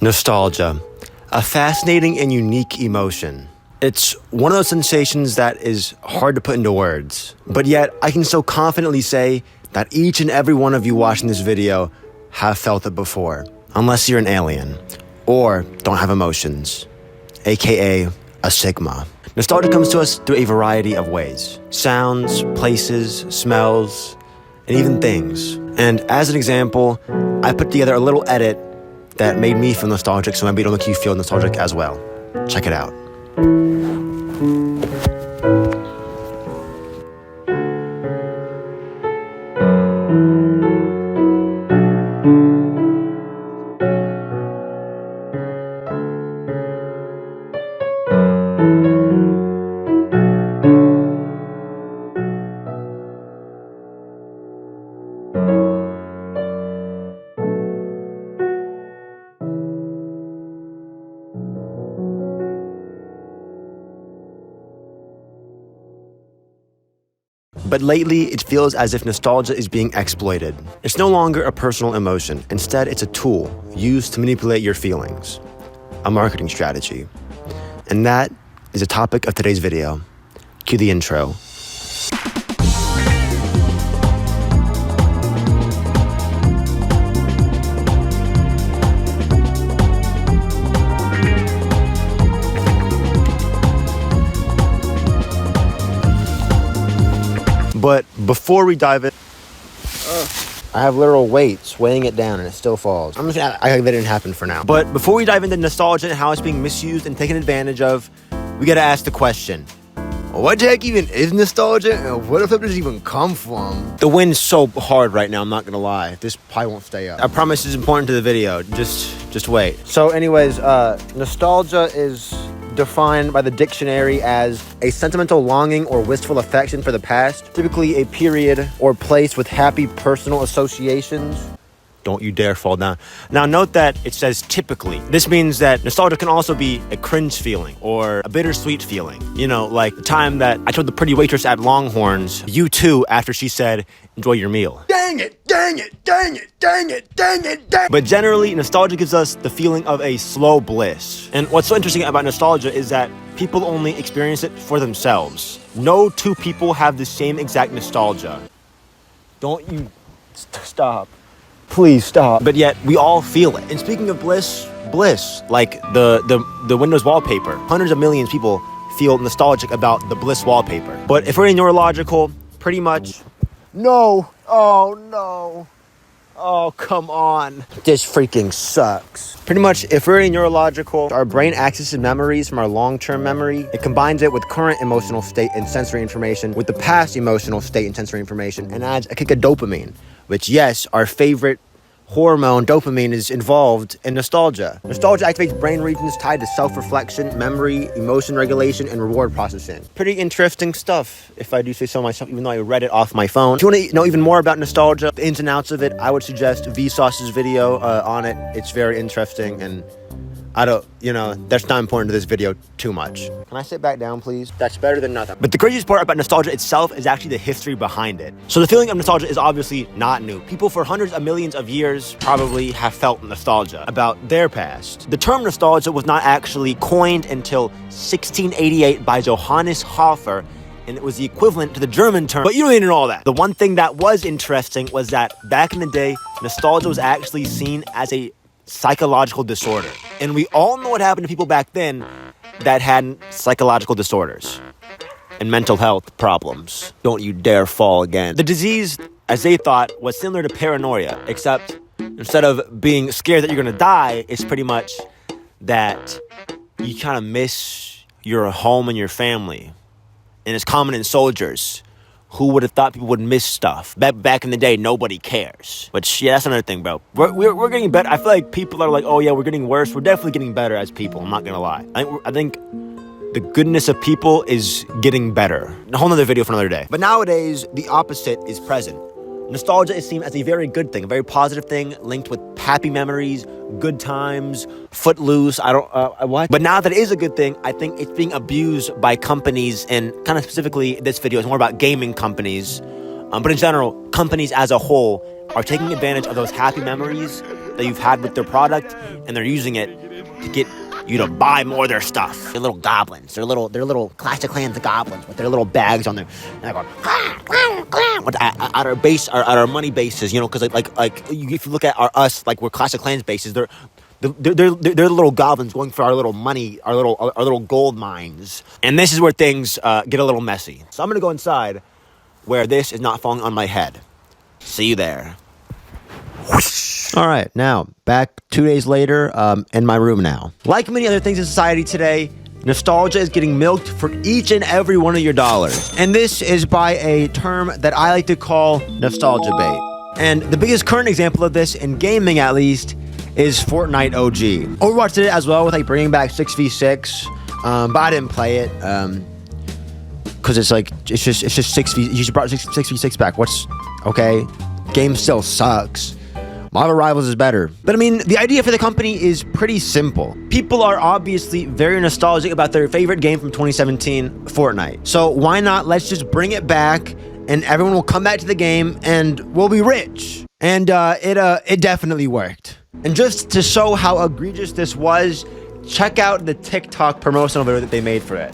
Nostalgia, a fascinating and unique emotion. It's one of those sensations that is hard to put into words, but yet I can so confidently say that each and every one of you watching this video have felt it before, unless you're an alien or don't have emotions, aka a Sigma. Nostalgia comes to us through a variety of ways: sounds, places, smells, and even things. And as an example, I put together a little edit that made me feel nostalgic, so maybe it'll make you feel nostalgic as well. Check it out. But lately, it feels as if nostalgia is being exploited. It's no longer a personal emotion. Instead, it's a tool used to manipulate your feelings. A marketing strategy. And that is the topic of today's video. Cue the intro. But before we dive in, I have literal weights weighing it down and it still falls. I'm just gonna act like that didn't happen for now. But before we dive into nostalgia and how it's being misused and taken advantage of, we gotta ask the question: what the heck even is nostalgia, and where the flip does it even come from? The wind's so hard right now, I'm not gonna lie. This probably won't stay up. I promise it's important to the video. Just wait. So anyways, nostalgia is defined by the dictionary as a sentimental longing or wistful affection for the past, typically a period or place with happy personal associations. Don't you dare fall down. Now note that it says typically. This means that nostalgia can also be a cringe feeling or a bittersweet feeling. You know, like the time that I told the pretty waitress at Longhorns, "You too," after she said, "Enjoy your meal." Dang it, dang it, dang it, dang it, dang it, dang it. But generally, nostalgia gives us the feeling of a slow bliss. And what's so interesting about nostalgia is that people only experience it for themselves. No two people have the same exact nostalgia. Don't you stop. Please stop. But yet, we all feel it. And speaking of bliss, like the Windows wallpaper. Hundreds of millions of people feel nostalgic about the bliss wallpaper. But if we're neurological, pretty much... No. Oh, no. Oh, come on. This freaking sucks. Pretty much, if we're neurological, our brain accesses memories from our long-term memory. It combines it with current emotional state and sensory information with the past emotional state and sensory information and adds a kick of dopamine, which, yes, our favorite hormone, dopamine, is involved in nostalgia. Nostalgia activates brain regions tied to self-reflection, memory, emotion regulation, and reward processing. Pretty interesting stuff, if I do say so myself, even though I read it off my phone. If you want to know even more about nostalgia, the ins and outs of it, I would suggest Vsauce's video on it. It's very interesting, and that's not important to this video too much. Can I sit back down, please? That's better than nothing. But the craziest part about nostalgia itself is actually the history behind it. So the feeling of nostalgia is obviously not new. People for hundreds of millions of years probably have felt nostalgia about their past. The term nostalgia was not actually coined until 1688 by Johannes Hofer, and it was the equivalent to the German term, but you don't need to know all that. The one thing that was interesting was that back in the day, nostalgia was actually seen as a psychological disorder. And we all know what happened to people back then that had psychological disorders and mental health problems. Don't you dare fall again. The disease, as they thought, was similar to paranoia, except instead of being scared that you're gonna die, it's pretty much that you kind of miss your home and your family. And it's common in soldiers. Who would have thought people would miss stuff? Back in the day, nobody cares. But yeah, that's another thing, bro. We're getting better. I feel like people are like, oh yeah, we're getting worse. We're definitely getting better as people. I'm not gonna lie. I think the goodness of people is getting better. A whole nother video for another day. But nowadays, the opposite is present. Nostalgia is seen as a very good thing, a very positive thing, linked with happy memories, good times, footloose, what? But now that it is a good thing, I think it's being abused by companies, and kind of specifically this video is more about gaming companies, but in general, companies as a whole, are taking advantage of those happy memories that you've had with their product, and they're using it to get you to buy more of their stuff. They're little goblins. They're little Clash of Clans goblins with their little bags on there. And they're going at our base, at our money bases, you know, because if you look at us, like we're Clash of Clans bases, they're the little goblins going for our little money, our little gold mines. And this is where things get a little messy. So I'm gonna go inside where this is not falling on my head. See you there. All right, now back 2 days later, in my room now. Like many other things in society today, nostalgia is getting milked for each and every one of your dollars. And this is by a term that I like to call nostalgia bait. And the biggest current example of this, in gaming at least, is Fortnite OG. Overwatch did it as well with like bringing back 6v6, but I didn't play it because it's just 6v. You just brought 6v6 back. What's okay? Game still sucks. Marvel Rivals is better. But I mean, the idea for the company is pretty simple. People are obviously very nostalgic about their favorite game from 2017, Fortnite. So why not let's just bring it back and everyone will come back to the game and we'll be rich. And it definitely worked. And just to show how egregious this was, check out the TikTok promotional video that they made for it.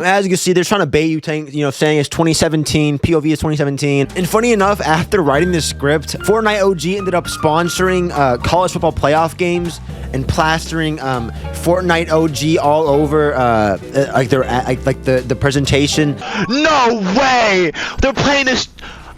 As you can see, they're trying to bait you, saying it's 2017, POV is 2017. And funny enough, after writing this script, Fortnite OG ended up sponsoring college football playoff games and plastering Fortnite OG all over the presentation. No way! They're playing this.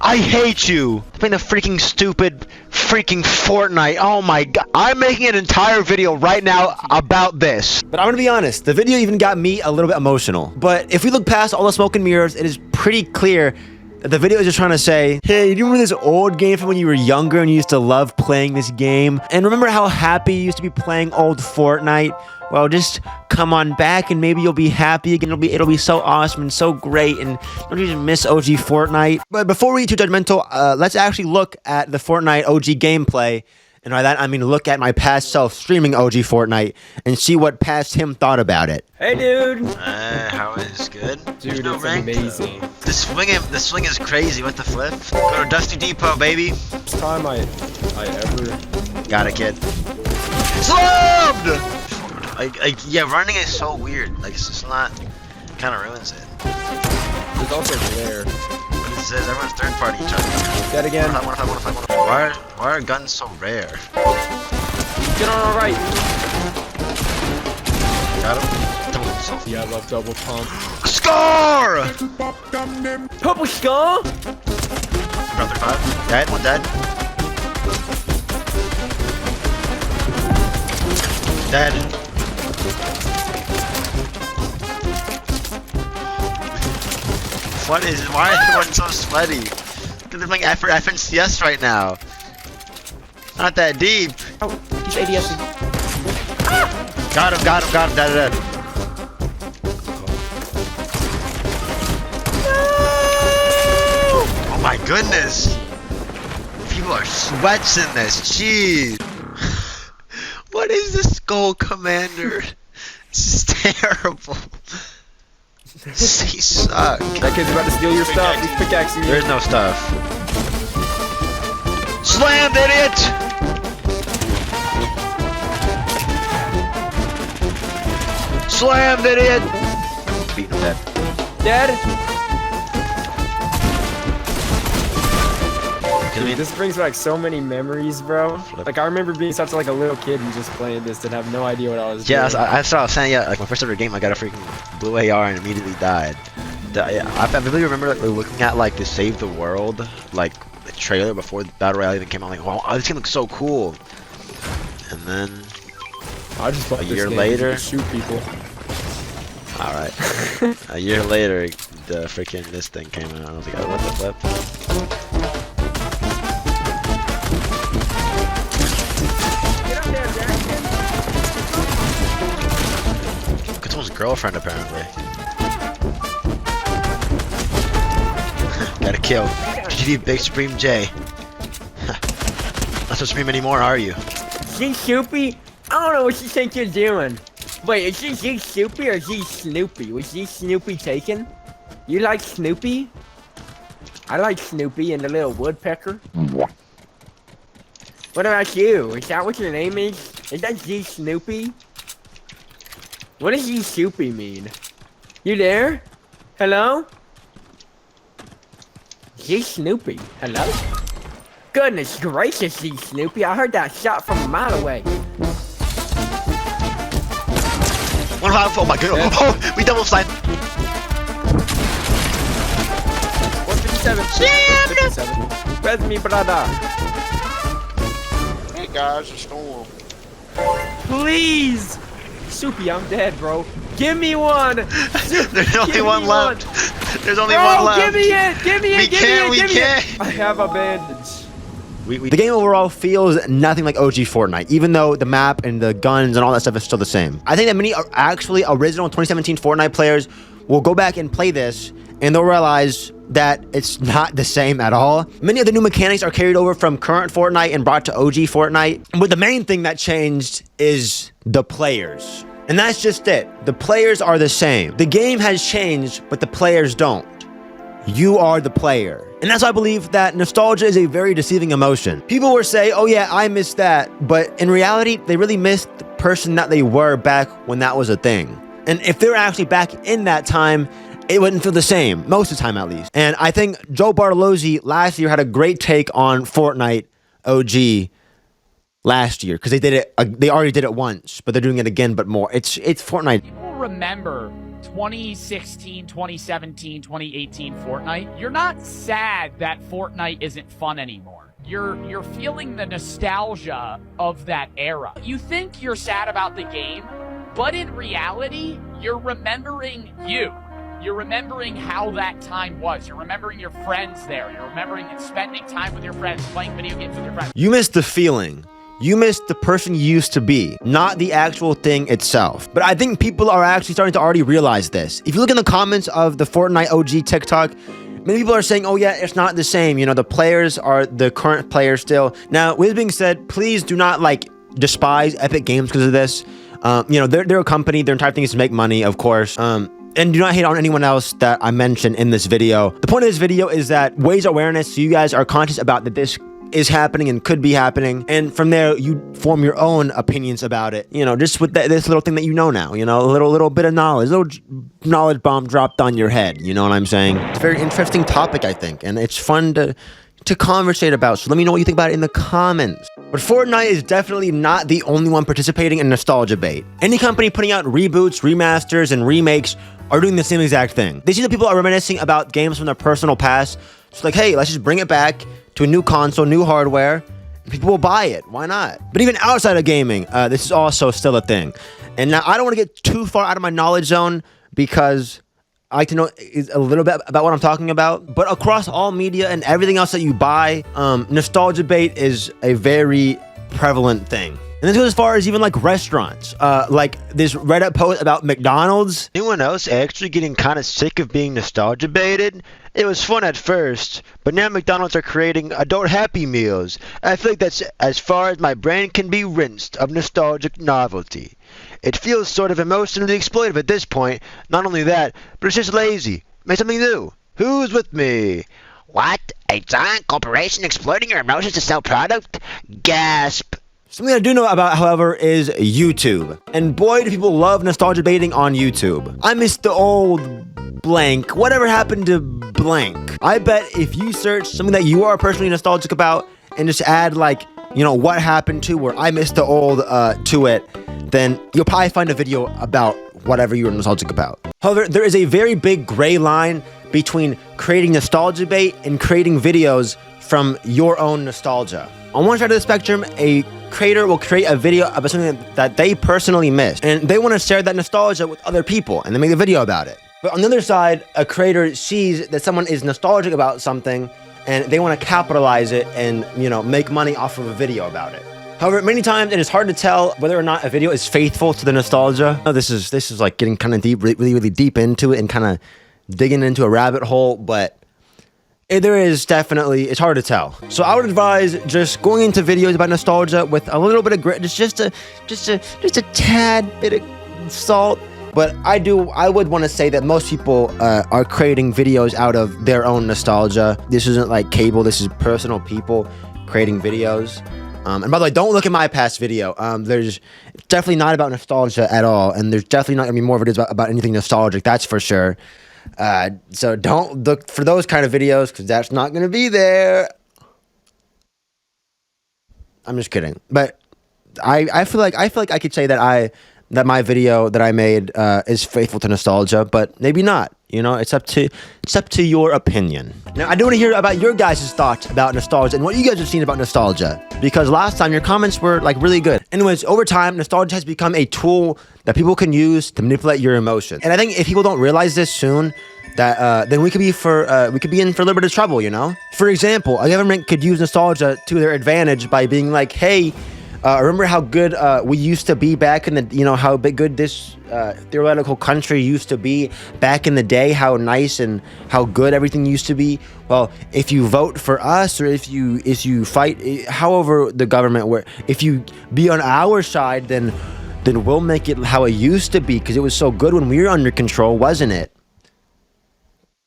I hate you. Playing the freaking stupid freaking Fortnite. Oh my god. I'm making an entire video right now about this. But I'm gonna be honest, the video even got me a little bit emotional. But if we look past all the smoke and mirrors, it is pretty clear that the video is just trying to say, hey, you remember this old game from when you were younger and you used to love playing this game? And remember how happy you used to be playing old Fortnite? Well, just come on back and maybe you'll be happy again. It'll be so awesome and so great, and don't you just miss OG Fortnite? But before we get too judgmental, let's actually look at the Fortnite OG gameplay. And by that, I mean look at my past self streaming OG Fortnite and see what past him thought about it. Hey, dude. How is good? Dude, it's amazing. The swing is crazy. What the flip? Go to Dusty Depot, baby. First time I ever... Got it, kid. Slammed! Yeah, running is so weird. Like, it's just not... kind of ruins it. There's also glare. What it says, everyone's third party each other. Dead again. Why are guns so rare? Get on our right. Got him? Double himself. Yeah, I love double pump. Score! Purple score! Round 35. Dead, one dead. Dead. Why is everyone so sweaty? Because they're playing FNCS right now. Not that deep. Oh, he's ADS. Ah! Got him, dead. No! Oh my goodness. People are sweats in this, jeez. What is this Skull Commander? This is terrible. He suck. That kid's about to steal your stuff. He's pickaxing you. There's no stuff. Slammed, idiot! Slammed, idiot! Beat him dead. Dead? Dude, this brings back so many memories, bro. Like, I remember being such like a little kid and just playing this and have no idea what I was doing. Yeah, that's what I was saying. Yeah, like my first ever game, I got a freaking blue AR and immediately died. I really remember like looking at like the Save the World like the trailer before the Battle Royale even came out. Like, wow, this game looks so cool. And then I just a year later, shoot people. All right. A year later, the freaking this thing came out. I was like, oh, what the flip? Girlfriend apparently. Got a kill. GG Big Supreme J. not so supreme anymore, are you? zshoopy? I don't know what you think you're doing. Wait, is she zshoopy or Snoopy? Was Snoopy taken? You like Snoopy? I like Snoopy and the little woodpecker. What about you? Is that what your name is? Is that Snoopy? What does zshoopy mean? You there? Hello? Snoopy. Hello? Goodness gracious, Snoopy. I heard that shot from a mile away. 1-5, oh my god. Oh, we double slide. 157. 57. Press me, brother. Hey guys, it's Storm. Please! Soupy, I'm dead, bro. Give me one! There's only one left. There's only one left. Give me it! Give me it! We can't. I have a bandage. The game overall feels nothing like OG Fortnite, even though the map and the guns and all that stuff is still the same. I think that many actually original 2017 Fortnite players will go back and play this, and they'll realize that it's not the same at all. Many of the new mechanics are carried over from current Fortnite and brought to OG Fortnite. But the main thing that changed is the players. And that's just it. The players are the same. The game has changed, but the players don't. You are the player. And that's why I believe that nostalgia is a very deceiving emotion. People will say, oh yeah, I miss that. But in reality, they really miss the person that they were back when that was a thing. And if they're actually back in that time, it wouldn't feel the same, most of the time at least. And I think Joe Bartolozzi last year had a great take on Fortnite OG last year, because they already did it once, but they're doing it again, but more. It's Fortnite. People remember 2016, 2017, 2018 Fortnite. You're not sad that Fortnite isn't fun anymore. You're feeling the nostalgia of that era. You think you're sad about the game, but in reality, you're remembering you. You're remembering how that time was. You're remembering your friends there. You're remembering spending time with your friends, playing video games with your friends. You miss the feeling. You miss the person you used to be, not the actual thing itself. But I think people are actually starting to already realize this. If you look in the comments of the Fortnite OG TikTok, many people are saying, oh yeah, it's not the same. You know, the players are the current players still. Now, with this being said, please do not despise Epic Games because of this. You know, they're a company. Their entire thing is to make money, of course. And do not hate on anyone else that I mentioned in this video. The point of this video is that raise awareness so you guys are conscious about that this is happening and could be happening. And from there, you form your own opinions about it. You know, just with this little thing that you know now, you know, a little bit of knowledge, a little knowledge bomb dropped on your head. You know what I'm saying? It's a very interesting topic, I think. And it's fun to conversate about. So let me know what you think about it in the comments. But Fortnite is definitely not the only one participating in nostalgia bait. Any company putting out reboots, remasters, and remakes are doing the same exact thing. They see that people are reminiscing about games from their personal past. It's like, hey, let's just bring it back to a new console, new hardware, and people will buy it. Why not? But even outside of gaming, this is also still a thing. And now I don't want to get too far out of my knowledge zone because I like to know a little bit about what I'm talking about. But across all media and everything else that you buy, nostalgia bait is a very prevalent thing. And this goes as far as even restaurants. Like this Reddit post about McDonald's. Anyone else actually getting kind of sick of being nostalgia baited? It was fun at first, but now McDonald's are creating adult Happy Meals. I feel like that's as far as my brain can be rinsed of nostalgic novelty. It feels sort of emotionally exploitive at this point. Not only that, but it's just lazy. Make something new. Who's with me? What? A giant corporation exploiting your emotions to sell product? Gasp. Something I do know about, however, is YouTube. And boy, do people love nostalgia baiting on YouTube. I miss the old blank. Whatever happened to blank? I bet if you search something that you are personally nostalgic about and just add what happened to or I miss the old to it, then you'll probably find a video about whatever you're nostalgic about. However, there is a very big gray line between creating nostalgia bait and creating videos from your own nostalgia. On one side of the spectrum, a creator will create a video about something that they personally missed, and they want to share that nostalgia with other people, and they make a video about it. But on the other side, a creator sees that someone is nostalgic about something, and they want to capitalize it and, make money off of a video about it. However, many times it is hard to tell whether or not a video is faithful to the nostalgia. This is like getting kind of deep, really, really deep into it and kind of digging into a rabbit hole, but There is definitely, it's hard to tell. So I would advise just going into videos about nostalgia with a little bit of grit, just a tad bit of salt. But I would want to say that most people are creating videos out of their own nostalgia. This isn't like cable, this is personal people creating videos. And by the way, don't look at my past video. There's definitely not about nostalgia at all. And there's definitely not gonna be more videos about anything nostalgic, that's for sure. So don't look for those kind of videos because that's not going to be there. I'm just kidding. But I feel like I could say that my video that I made is faithful to nostalgia, but maybe not. You know, it's up to your opinion. Now, I do want to hear about your guys' thoughts about nostalgia and what you guys have seen about nostalgia, because last time your comments were like really good. Anyways, over time, nostalgia has become a tool that people can use to manipulate your emotions. And I think if people don't realize this soon, that then we could be in for a little bit of trouble. You know, for example, a government could use nostalgia to their advantage by being like, hey. Remember how good we used to be back in the, you know, how good this theoretical country used to be back in the day, how nice and how good everything used to be. Well, if you vote for us, or if you fight, however the government, if you be on our side, then we'll make it how it used to be, because it was so good when we were under control, wasn't it?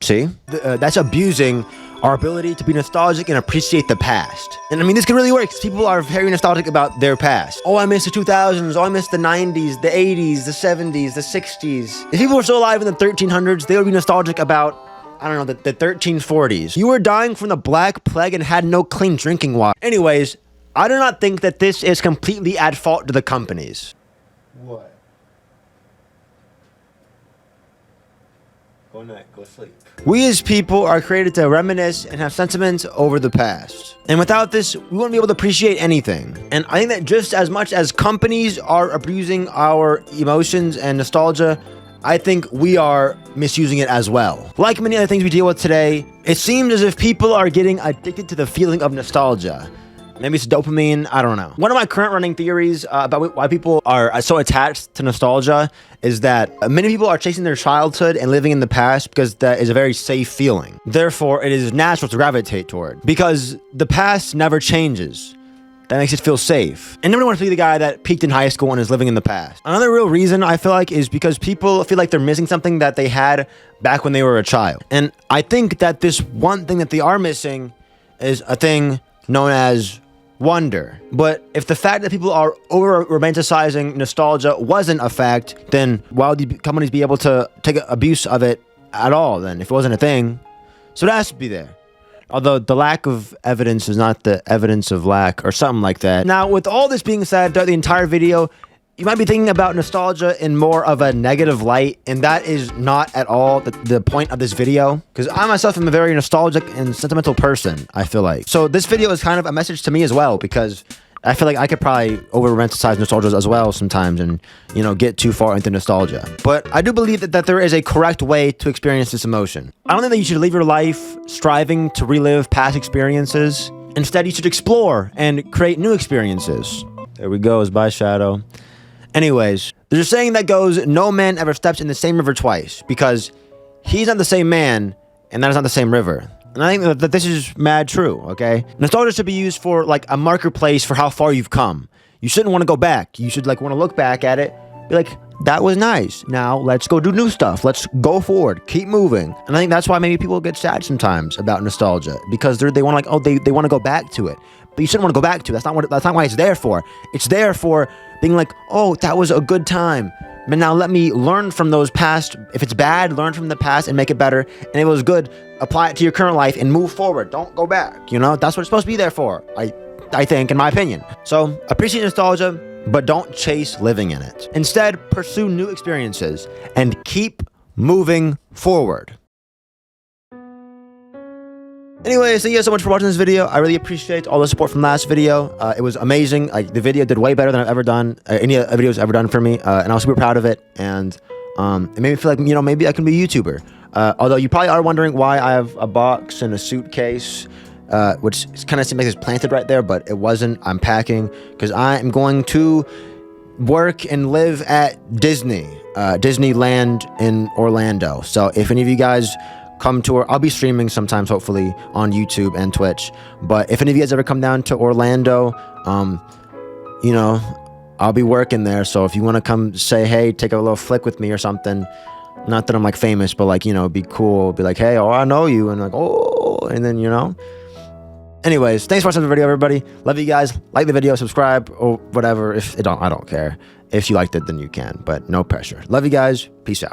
See, that's abusing our ability to be nostalgic and appreciate the past. And I mean, this can really work because people are very nostalgic about their past. Oh, I miss the 2000s. Oh, I miss the 90s, the 80s, the 70s, the 60s. If people were still alive in the 1300s, they would be nostalgic about, I don't know, the 1340s. You were dying from the Black Plague and had no clean drinking water. Anyways, I do not think that this is completely at fault to the companies. What? Go night, go sleep. We as people are created to reminisce and have sentiments over the past. And without this, we won't be able to appreciate anything. And I think that just as much as companies are abusing our emotions and nostalgia, I think we are misusing it as well. Like many other things we deal with today, it seems as if people are getting addicted to the feeling of nostalgia. Maybe it's dopamine, I don't know. One of my current running theories about why people are so attached to nostalgia is that many people are chasing their childhood and living in the past because that is a very safe feeling. Therefore, it is natural to gravitate toward, because the past never changes. That makes it feel safe. And nobody wants to be the guy that peaked in high school and is living in the past. Another real reason I feel like is because people feel like they're missing something that they had back when they were a child. And I think that this one thing that they are missing is a thing known as wonder. But if the fact that people are over romanticizing nostalgia wasn't a fact, then why would the companies be able to take abuse of it at all then, if it wasn't a thing? So it has to be there. Although the lack of evidence is not the evidence of lack, or something like that. Now, with all this being said, throughout the entire video, you might be thinking about nostalgia in more of a negative light, and that is not at all the point of this video, because I myself am a very nostalgic and sentimental person, I feel like. So this video is kind of a message to me as well, because I feel like I could probably over-romanticize nostalgia as well sometimes and, you know, get too far into nostalgia. But I do believe that there is a correct way to experience this emotion. I don't think that you should live your life striving to relive past experiences. Instead, you should explore and create new experiences. There we go, bye Shadow. Anyways, there's a saying that goes, no man ever steps in the same river twice, because he's not the same man, and that is not the same river. And I think that this is mad true, okay? Nostalgia should be used for, like, a marker place for how far you've come. You shouldn't want to go back. You should, like, want to look back at it, be like, that was nice. Now, let's go do new stuff. Let's go forward. Keep moving. And I think that's why maybe people get sad sometimes about nostalgia, because they want to, like, oh, they want to go back to it. But you shouldn't want to go back to it. That's not why it's there for. It's there for being like, oh, that was a good time. But now let me learn from those past. If it's bad, learn from the past and make it better. And if it was good, apply it to your current life and move forward. Don't go back. You know, that's what it's supposed to be there for, I think, in my opinion. So appreciate nostalgia, but don't chase living in it. Instead, pursue new experiences and keep moving forward. Anyways, thank you guys so much for watching this video. I really appreciate all the support from last video. It was amazing. Like, the video did way better than I've ever done. Any videos ever done for me. And I was super proud of it. And it made me feel like, you know, maybe I can be a YouTuber. Although you probably are wondering why I have a box and a suitcase, which kind of seems like it's planted right there, but it wasn't. I'm packing because I am going to work and live at Disneyland in Orlando. So if any of you guys come to, I'll be streaming sometimes, hopefully, on YouTube and Twitch. But if any of you guys ever come down to Orlando, you know, I'll be working there. So if you want to come say, hey, take a little flick with me or something, not that I'm like famous, but like, you know, be cool. Be like, hey, oh, I know you. And like, oh, and then, you know. Anyways, thanks for watching the video, everybody. Love you guys. Like the video, subscribe, or whatever. If I don't care. If you liked it, then you can, but no pressure. Love you guys. Peace out.